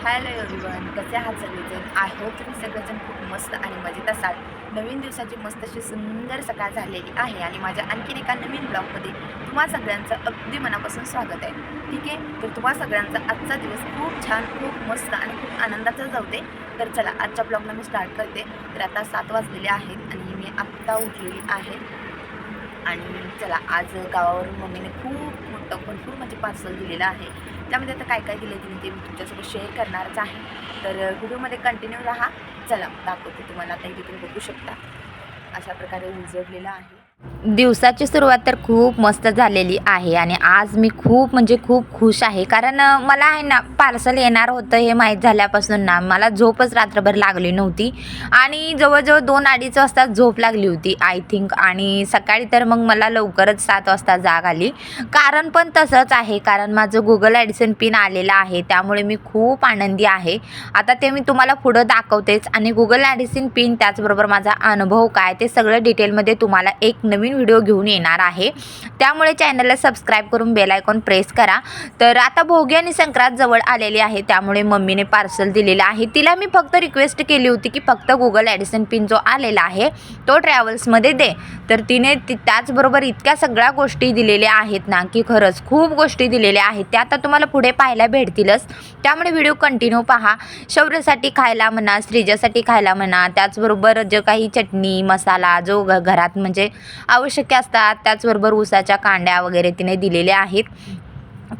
Hello everyone, कसे आहात सगळेजण? आय होप तुम्ही सगळेजण खूप मस्त आणि मजेत असाल. नवीन दिवसाची मस्त अशी सुंदर सकाळ झालेली आहे आणि माझ्या आणखीन एका नवीन ब्लॉगमध्ये तुम्हा सगळ्यांचं अगदी मनापासून स्वागत आहे. ठीक आहे, तर तुम्हा सगळ्यांचा आजचा दिवस खूप छान, खूप मस्त आणि खूप आनंदाचा जाऊ दे. तर चला आजच्या ब्लॉगला मी स्टार्ट करते. तर आता 7 वाजलेले आहेत आणि मी आत्ता उठलेली आहे. आणि चला आज गावावरून मम्मीने खूप मोठं भरपूर म्हणजे पार्सल दिलेलं आहे. त्यामध्ये आता काय काय दिलं तिने ते मी तुमच्यासोबत शेअर करणारच आहे. तर व्हिडिओमध्ये कंटिन्यू राहा. चला दाखवते तुम्हाला. आता इथे तुम्ही बघू शकता अशा प्रकारे उजळलेलं आहे. दिवसाची सुरुवात तर खूप मस्त झालेली आहे आणि आज मी खूप म्हणजे खूप खुश आहे. कारण मला आहे ना पार्सल येणार होतं हे माहीत झाल्यापासून ना मला झोपच रात्रभर लागली नव्हती आणि जवळजवळ 2-2:30 वाजता झोप लागली होती आय थिंक. आणि सकाळी तर मग मला लवकरच 7 वाजता जाग आली. कारण पण तसंच आहे, कारण माझं गुगल ॲडिसन पिन आलेलं आहे, त्यामुळे मी खूप आनंदी आहे. आता ते मी तुम्हाला पुढं दाखवतेच आणि गुगल ॲडिसन पिन त्याचबरोबर माझा अनुभव काय ते सगळं डिटेलमध्ये तुम्हाला एक नवीन व्हिडिओ घेऊन येणार आहे. त्यामुळे चॅनलला सबस्क्राईब करून बेल आयकॉन प्रेस करा. तर आता भोगी आणि संक्रांत जवळ आलेली आहे, त्यामुळे मम्मीने पार्सल दिलेलं आहे. तिला मी फक्त रिक्वेस्ट केली होती की फक्त गुगल ॲडिसन पिन जो आलेला आहे तो ट्रॅव्हल्समध्ये दे. तर तिने त्याचबरोबर इतक्या सगळ्या गोष्टी दिलेल्या आहेत ना की खरंच खूप गोष्टी दिलेल्या आहेत. त्या आता तुम्हाला पुढे पाहायला भेटतीलच, त्यामुळे व्हिडिओ कंटिन्यू पहा. शौर्यसाठी खायला म्हणा, श्रीजासाठी खायला म्हणा, त्याचबरोबर जे काही चटणी मसाला जो घरात म्हणजे आवश्यक असतात, त्याचबरोबर ऊसाच्या कांड्या वगैरे तिने दिलेल्या आहेत.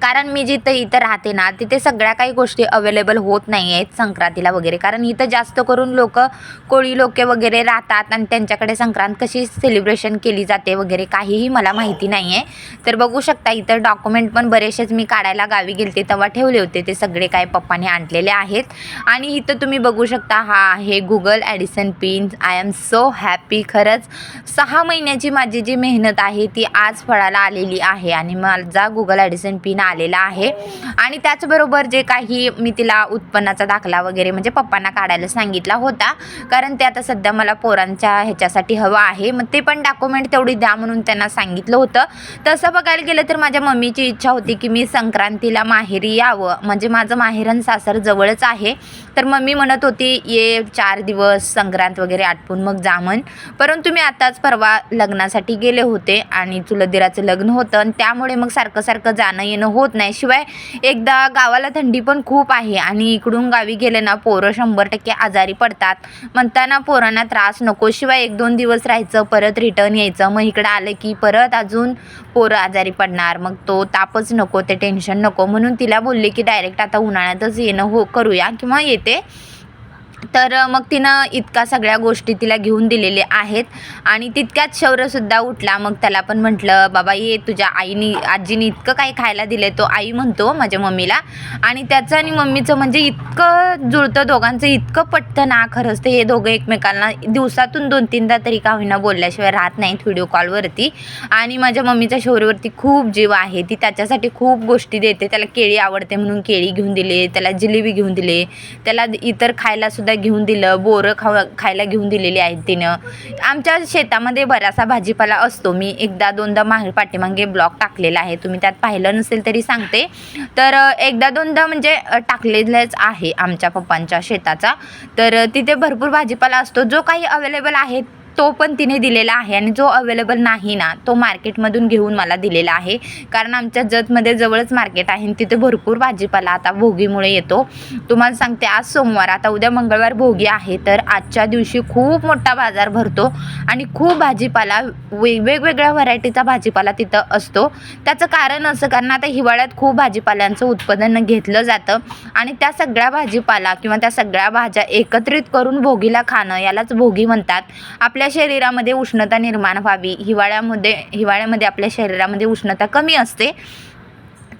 कारण मी जिथं इथं राहते ना तिथे सगळ्या काही गोष्टी अवेलेबल होत नाही आहेत संक्रांतीला वगैरे. कारण इथं जास्त करून कोळी लोके वगैरे राहतात आणि त्यांच्याकडे संक्रांत कशी सेलिब्रेशन केली जाते वगैरे काहीही मला माहिती नाही आहे. तर बघू शकता इथं डॉक्युमेंट पण बरेचसेच मी काढायला गावी गेलते तेव्हा ठेवले होते, ते सगळे काय पप्पाने आणलेले आहेत. आणि इथं तुम्ही बघू शकता हा आहे Google Addison pin. I am so happy. खरंच 6 महिन्याची माझी जी मेहनत आहे ती आज फळाला आलेली आहे आणि माझा गुगल ॲडिसन पिन आलेला आहे. आणि त्याचबरोबर जे काही मी तिला उत्पन्नाचा दाखला वगैरे म्हणजे पप्पांना काढायला सांगितला होता, कारण ते आता सध्या मला पोरांच्या ह्याच्यासाठी हवं आहे, मग ते पण डॉक्युमेंट तेवढी द्या म्हणून त्यांना सांगितलं होतं. तसं बघायला गेलं तर माझ्या मम्मीची इच्छा होती की मी संक्रांतीला माहेरी यावं, म्हणजे माझं माहेर आणि सासर जवळच आहे. तर मम्मी म्हणत होती ये 4 दिवस संक्रांत वगैरे आटपून मग जा म्हण. परंतु मी आताच परवा लग्नासाठी गेले होते आणि चुलत दिराचं लग्न होतं आणि त्यामुळे मग सारखं सारखं जाणं येणं होत नाही. शिवाय एकदा गावाला थंडी पण खूप आहे आणि इकडून गावी गेले ना पोरं 100% आजारी पडतात. म्हणताना पोरांना त्रास नको, शिवाय 1-2 दिवस राहायचं परत रिटर्न यायचं, मग इकडं आलं की परत अजून पोरं आजारी पडणार, मग तो तापच नको, ते टेन्शन नको. म्हणून तिला बोलले की डायरेक्ट आता उन्हाळ्यातच येणं करूया किंवा येते. तर मग तिनं इतका सगळ्या गोष्टी तिला घेऊन दिलेल्या आहेत. आणि तितक्यात शौर्यसुद्धा उठला. मग त्याला पण म्हटलं बाबा ये, तुझ्या आजीने इतकं काही खायला दिलं आहे, तो आई म्हणतो माझ्या मम्मीला. आणि त्याचं आणि मम्मीचं म्हणजे इतकं जुळतं, दोघांचं इतकं पटतं ना. खरंच ते हे दोघं एकमेकांना दिवसातून 2-3दा तरी का होईना बोलल्याशिवाय राहत नाहीत व्हिडिओ कॉलवरती. आणि माझ्या मम्मीच्या शौर्यवरती खूप जीव आहे, ती त्याच्यासाठी खूप गोष्टी देते. त्याला केळी आवडते म्हणून केळी घेऊन दिले, त्याला जिलेबी घेऊन दिले, त्याला इतर खायलासुद्धा घेऊन दिलं, बोरं खायला घेऊन दिलेली आहेत तिनं. आमच्या शेतामध्ये बराचसा भाजीपाला असतो. मी 1-2दा पाठीमागे ब्लॉग टाकलेला आहे, तुम्ही त्यात पाहिलं नसेल तरी सांगते. तर 1-2दा म्हणजे टाकलेलंच आहे आमच्या पप्पांच्या शेताचा. तर तिथे भरपूर भाजीपाला असतो, जो काही अवेलेबल आहे तो पण तिने दिलेला आहे आणि जो अवेलेबल नाही ना तो मार्केटमधून घेऊन मला दिलेला आहे. कारण आमच्या जतमध्ये जवळच मार्केट आहे आणि तिथे भरपूर भाजीपाला आता भोगीमुळे येतो. तुम्हाला सांगते आज सोमवार, आता उद्या मंगळवार भोगी आहे, तर आजच्या दिवशी खूप मोठा बाजार भरतो आणि खूप भाजीपाला वेगवेगळ्या व्हरायटीचा भाजीपाला तिथं असतो. त्याचं कारण असं, कारण आता हिवाळ्यात खूप भाजीपाल्यांचं उत्पादन घेतलं जातं आणि त्या सगळ्या भाजीपाला किंवा त्या सगळ्या भाज्या एकत्रित करून भोगीला खाणं यालाच भोगी म्हणतात. आपल्या शरीरामध्ये उष्णता निर्माण व्हावी, हिवाळ्यामध्ये आपल्या शरीरामध्ये उष्णता कमी असते,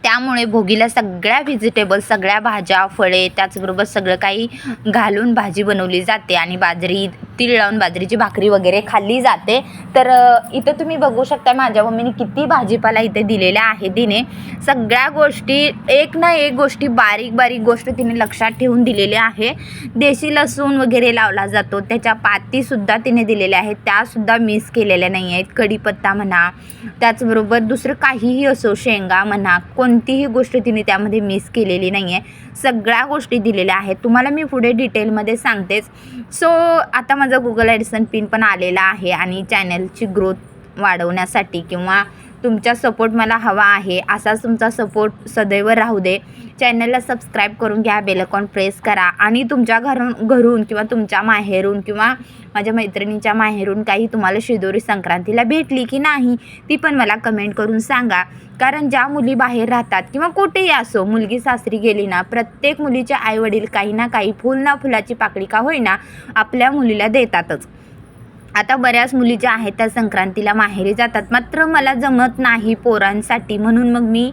त्यामुळे भोगीला सगळ्या व्हेजिटेबल्स, सगळ्या भाज्या, फळे, त्याचबरोबर सगळं काही घालून भाजी बनवली जाते. आणि बाजरी तीळ लावून बाजरीची भाकरी वगैरे खाल्ली जाते. तर इथं तुम्ही बघू शकता माझ्या मम्मीने किती भाजीपाला इथे दिलेल्या आहे. तिने सगळ्या गोष्टी एक ना एक गोष्टी बारीक बारीक गोष्ट तिने लक्षात ठेवून दिलेल्या आहे. देशी लसूण वगैरे लावला जातो, त्याच्या पातीसुद्धा तिने दिलेल्या आहेत, त्यासुद्धा मिस केलेल्या नाही आहेत. कढीपत्ता म्हणा, त्याचबरोबर दुसरं काहीही असो, शेंगा म्हणा, कोणतीही गोष्ट तिने त्यामध्ये मिस केलेली नाही आहे. सगळ्या गोष्टी दिलेल्या आहेत. तुम्हाला मी पुढे डिटेलमध्ये सांगतेच. सो आता माझा गुगल ॲडसन पिन पण आलेला आहे आणि चॅनलची ग्रोथ वाढवण्यासाठी किंवा तुमचा सपोर्ट मला हवा आहे, असाच तुमचा सपोर्ट सदैव राहू दे. चॅनलला सबस्क्राईब करून घ्या, बेल आयकॉन प्रेस करा आणि तुमच्या घरून किंवा तुमच्या माहेरून किंवा माझ्या मैत्रिणीच्या माहेरून काही तुम्हाला शिदोरी संक्रांतीला भेटली की नाही ती पण मला कमेंट करून सांगा. कारण ज्या मुली बाहेर राहतात किंवा कुठेही असो, मुलगी सासरी गेली ना, प्रत्येक मुलीचे आईवडील काही ना काही फुल ना फुलाची पाकळी का होईना आपल्या मुलीला देतातच. आता बऱ्याच मुली ज्या आहेत त्या संक्रांतीला माहेरी जातात, मात्र मला जमत नाही पोरांसाठी, म्हणून मग मी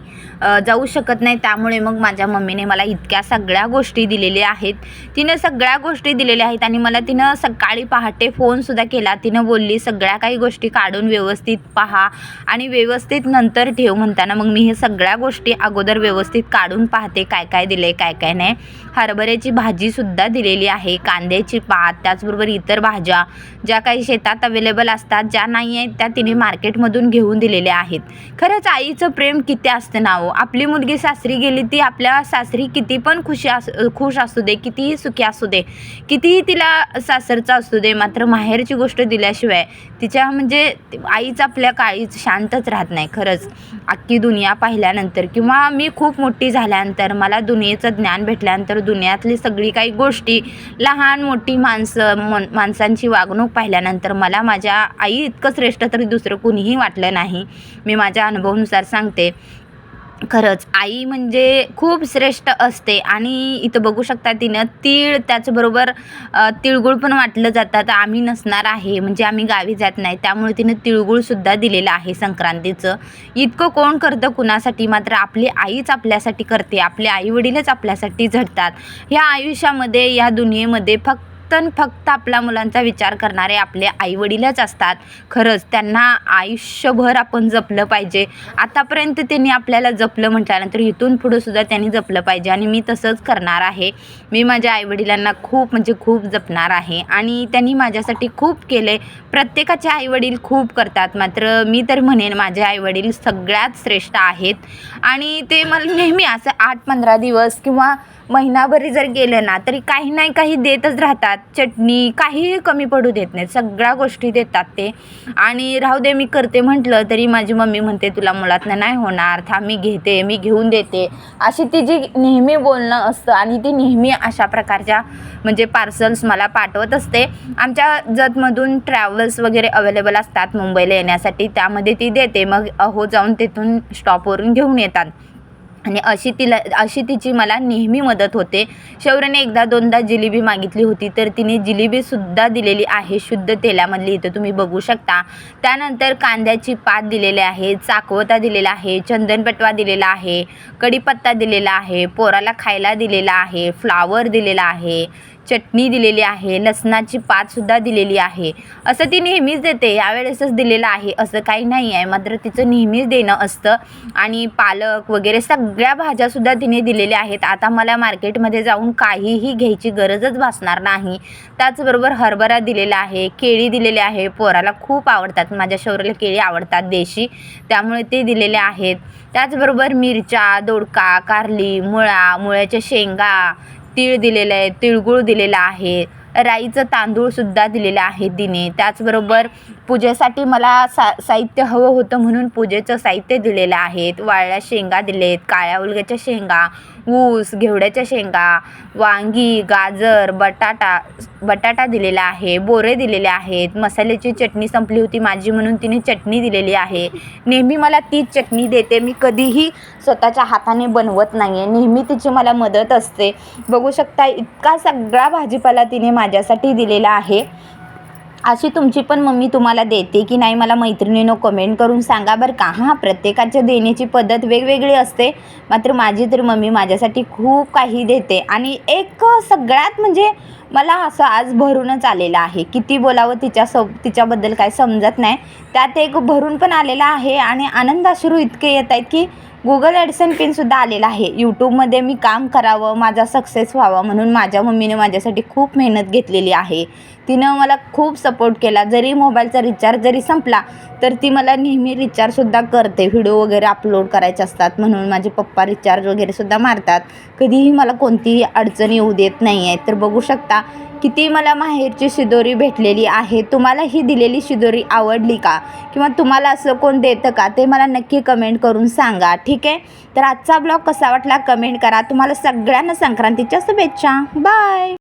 जाऊ शकत नाही. त्यामुळे मग माझ्या मम्मीने मला इतक्या सगळ्या गोष्टी दिलेल्या आहेत. तिनं सगळ्या गोष्टी दिलेल्या आहेत आणि मला तिनं सकाळी पहाटे फोनसुद्धा केला. तिनं बोलली सगळ्या काही गोष्टी काढून व्यवस्थित पहा आणि व्यवस्थित नंतर ठेव म्हणताना मग मी हे सगळ्या गोष्टी अगोदर व्यवस्थित काढून पाहते, काय काय दिले काय काय नाही. हरभऱ्याची भाजीसुद्धा दिलेली आहे, कांद्याची पात, त्याचबरोबर इतर भाज्या ज्या काही शेतात अवेलेबल असतात, ज्या नाही आहेत त्या तिने मार्केटमधून घेऊन दिलेल्या आहेत. खरंच आईचं प्रेम किती असतं ना हो. आपली मुलगी सासरी गेली ती आपल्या सासरी किती पण खुश असू दे, कितीही सुखी असू दे, कितीही तिला सासरचं असू दे, मात्र माहेरची गोष्ट दिल्याशिवाय तिच्या म्हणजे आईच आपल्या काळीच शांतच राहत नाही. खरंच अख्खी दुनिया पाहिल्यानंतर किंवा मी खूप मोठी झाल्यानंतर, मला दुनियेचं ज्ञान भेटल्यानंतर, दुनियातली सगळी काही गोष्टी, लहान मोठी माणसांची वागणूक पाहिल्यानंतर मला माझ्या आई इतकं श्रेष्ठ तरी दुसरं कुणीही वाटलं नाही. मी माझ्या अनुभवानुसार सांगते. खरंच आई म्हणजे खूप श्रेष्ठ असते. आणि इथं बघू शकता तिनं तीळ, त्याचबरोबर तिळगुळ पण वाटलं जातात. आम्ही नसणार आहे म्हणजे आम्ही गावी जात नाही, त्यामुळे तिनं तिळगुळसुद्धा दिलेलं आहे संक्रांतीचं. इतकं कोण करतं कुणासाठी, मात्र आपली आईच आपल्यासाठी करते. आपले आईवडीलच आपल्यासाठी झटतात. ह्या आयुष्यामध्ये, या दुनियेमध्ये फक्त आपल्या मुलांचा विचार करणारे आपले आईवडीलच असतात. खरंच त्यांना आयुष्यभर आपण जपलं पाहिजे. आतापर्यंत त्यांनी आपल्याला जपलं म्हटल्यानंतर इथून पुढं सुद्धा त्यांनी जपलं पाहिजे आणि मी तसंच करणार आहे. मी माझ्या आईवडिलांना खूप म्हणजे खूप जपणार आहे आणि त्यांनी माझ्यासाठी खूप केले. प्रत्येकाचे आईवडील खूप करतात, मात्र मी तर म्हणेन माझे आईवडील सगळ्यात श्रेष्ठ आहेत. आणि ते मला नेहमी असं 8-15 दिवस किंवा महिनाभरी जर गेलं ना तरी काही नाही काही देतच राहतात. चटणी काहीही कमी पडू देत नाहीत, सगळ्या गोष्टी देतात ते. आणि राहू दे मी करते म्हटलं तरी माझी मम्मी म्हणते तुला मुळातनं नाही होणार, थांब मी घेते, मी घेऊन देते, अशी तिची नेहमी बोलणं असतं. आणि ती नेहमी अशा प्रकारच्या म्हणजे पार्सल्स मला पाठवत असते. आमच्या जतमधून ट्रॅव्हल्स वगैरे अवेलेबल असतात मुंबईला येण्यासाठी, त्यामध्ये ती देते. मग अहो जाऊन तिथून स्टॉपवरून घेऊन येतात आणि अशी तिची मला नेहमी मदत होते. शौर्यने 1-2दा जिलेबी मागितली होती तर तिने जिलेबीसुद्धा दिलेली आहे, शुद्ध तेलामधली, इथं तुम्ही बघू शकता. त्यानंतर कांद्याची पात दिलेली आहे, चाकवता दिलेला आहे, चंदनपटवा दिलेला आहे, कढीपत्ता दिलेला आहे, पोराला खायला दिलेला आहे, फ्लावर दिलेला आहे, चटणी दिलेली आहे, लसणाची पातसुद्धा दिलेली आहे. असं ती नेहमीच देते, यावेळेसच दिलेलं आहे असं काही नाही आहे, मात्र तिचं नेहमीच देणं असतं. आणि पालक वगैरे सगळ्या भाज्यासुद्धा तिने दिलेल्या आहेत. आता मला मार्केटमध्ये जाऊन काहीही घ्यायची गरजच भासणार नाही. त्याचबरोबर हरभरा दिलेला आहे, केळी दिलेली आहे, पोराला खूप आवडतात, माझ्या शौर्याला केळी आवडतात देशी, त्यामुळे ते दिलेले आहेत. त्याचबरोबर मिरच्या, दोडका, कारली, मुळ्याच्या शेंगा, तीळ दिलेलं आहे, तिळगुळ दिलेला आहे, राईचं तांदूळसुद्धा दिलेलं आहे तिने. त्याचबरोबर पूजेसाठी मला साहित्य हवं होतं म्हणून पूजेचं साहित्य दिलेलं आहेत. वाळल्या शेंगा दिलेत, काळ्या उलग्याच्या शेंगा, ऊस, घेवड्याच्या शेंगा, वांगी, गाजर, बटाटा दिलेला आहे, बोरे दिलेले आहेत. मसाल्याची चटणी संपली होती माझी म्हणून तिने चटणी दिलेली आहे. नेहमी मला तीच चटणी देते, मी कधीही स्वतःच्या हाताने बनवत नाही आहे, नेहमी तिची मला मदत असते. बघू शकता इतका सगळा भाजीपाला तिने माझ्यासाठी दिलेला आहे. अशी तुमची पण मम्मी तुम्हाला देते की नाही मला मैत्रिणीनं कमेंट करून सांगा बरं का. हां, प्रत्येकाच्या देण्याची पद्धत वेगवेगळी असते, मात्र माझी तर मम्मी माझ्यासाठी खूप काही देते. आणि एक सगळ्यात म्हणजे मला असं आज भरूनच आलेलं आहे, किती बोलावं तिच्याबद्दल काय समजत नाही. त्यात एक भरून पण आलेला आहे आणि आनंद अश्रू इतके येत आहेत की गुगल ॲडसन पिनसुद्धा आलेला आहे. यूट्यूबमध्ये मी काम करावं, माझा सक्सेस व्हावा म्हणून माझ्या मम्मीने माझ्यासाठी खूप मेहनत घेतलेली आहे. तिनं मला खूप सपोर्ट केला. जरी मोबाईलचा रिचार्ज जरी संपला तर ती मला नेहमी रिचार्जसुद्धा करते. व्हिडिओ वगैरे अपलोड करायचे असतात म्हणून माझे पप्पा रिचार्ज वगैरेसुद्धा मारतात. कधीही मला कोणतीही अडचण येऊ देत नाही आहे. तर बघू शकता किती मला माहेरची शिदोरी भेटलेली आहे. तुम्हाला ही दिलेली शिदोरी आवडली का, किंवा तुम्हाला असं कोण देतं का, ते मला नक्की कमेंट करून सांगा. ठीक आहे, तर आजचा ब्लॉग कसा वाटला कमेंट करा. तुम्हाला सगळ्यांना संक्रांतीच्या शुभेच्छा. बाय.